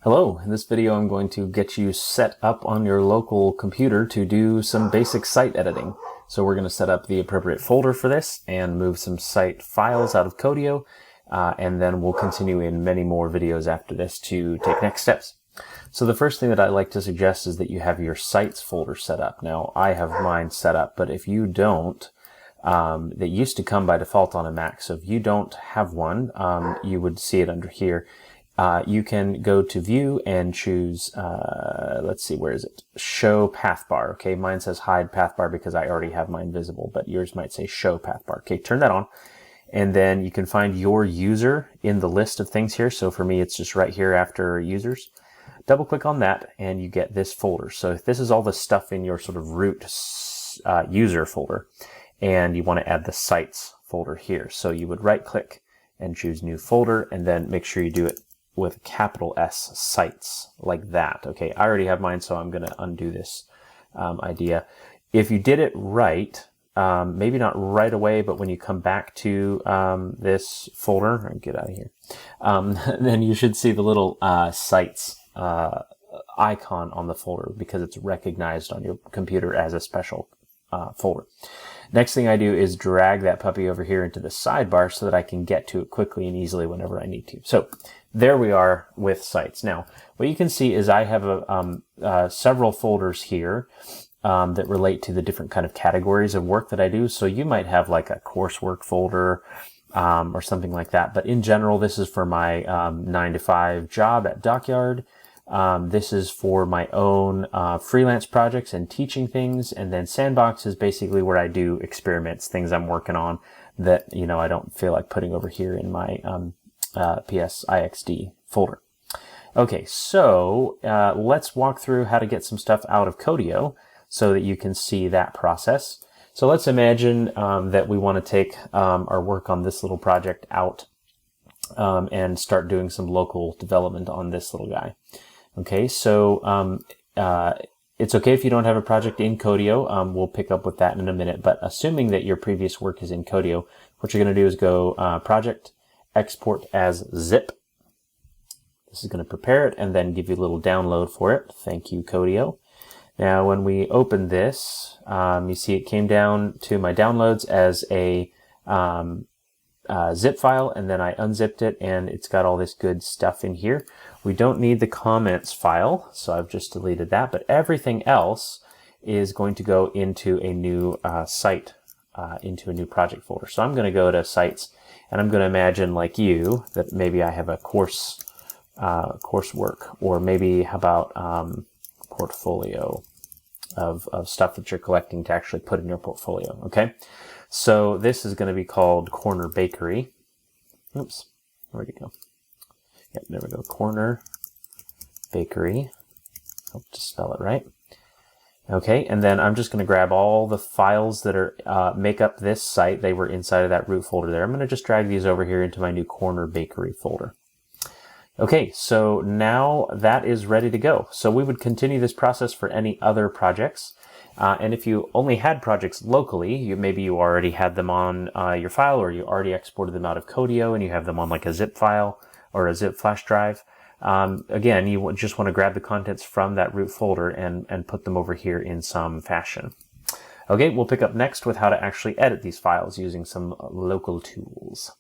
Hello, in this video I'm going to get you set up on your local computer to do some basic site editing. So we're going to set up the appropriate folder for this and move some site files out of Codio, and then we'll continue in many more videos after this to take next steps. So the first thing that I like to suggest is that you have your sites folder set up. Now I have mine set up, but if you don't, they used to come by default on a Mac. So if you don't have one, you would see it under here. You can go to View and choose, let's see, where is it? Show Pathbar. Okay, mine says Hide Pathbar because I already have mine visible, but yours might say Show Pathbar. Okay, turn that on, and then you can find your user in the list of things here. So for me, it's just right here after users. Double click on that, and you get this folder. So if this is all the stuff in your sort of root user folder, and you want to add the sites folder here. So you would right click and choose New Folder, and then make sure you do it with a capital S, sites, like that. Okay, I already have mine, so I'm going to undo this idea. If you did it right, maybe not right away, but when you come back to this folder, get out of here, then you should see the little sites icon on the folder because it's recognized on your computer as a special folder. Next thing I do is drag that puppy over here into the sidebar so that I can get to it quickly and easily whenever I need to. So there we are with sites. Now, what you can see is I have several folders here that relate to the different kind of categories of work that I do. So you might have like a coursework folder or something like that. But in general, this is for my 9-to-5 job at Dockyard. This is for my own freelance projects and teaching things, and then Sandbox is basically where I do experiments, things I'm working on that, you know, I don't feel like putting over here in my PSIXD folder. Okay, so let's walk through how to get some stuff out of Codio so that you can see that process. So let's imagine that we want to take our work on this little project out and start doing some local development on this little guy. Okay, so it's okay if you don't have a project in Codio. We'll pick up with that in a minute, but assuming that your previous work is in Codio, what you're going to do is go Project, Export as Zip. This is going to prepare it and then give you a little download for it. Thank you, Codio. Now, when we open this, you see it came down to my downloads as a zip file, and then I unzipped it, and it's got all this good stuff in here. We don't need the comments file, so I've just deleted that, but everything else is going to go into a new site, into a new project folder. So I'm going to go to sites, and I'm going to imagine, like you, that maybe I have a coursework, or maybe how about portfolio of stuff that you're collecting to actually put in your portfolio. Okay, so this is going to be called Corner Bakery. Oops, where'd it go? Yep, there we go, Corner Bakery. Hope to spell it right. Okay, and then I'm just going to grab all the files that are make up this site. They were inside of that root folder there. I'm going to just drag these over here into my new Corner Bakery folder. Okay, so now that is ready to go. So we would continue this process for any other projects. And if you only had projects locally, maybe you already had them on your file, or you already exported them out of Codio and you have them on like a zip file or a zip flash drive. Again, you just want to grab the contents from that root folder and put them over here in some fashion. Okay, we'll pick up next with how to actually edit these files using some local tools.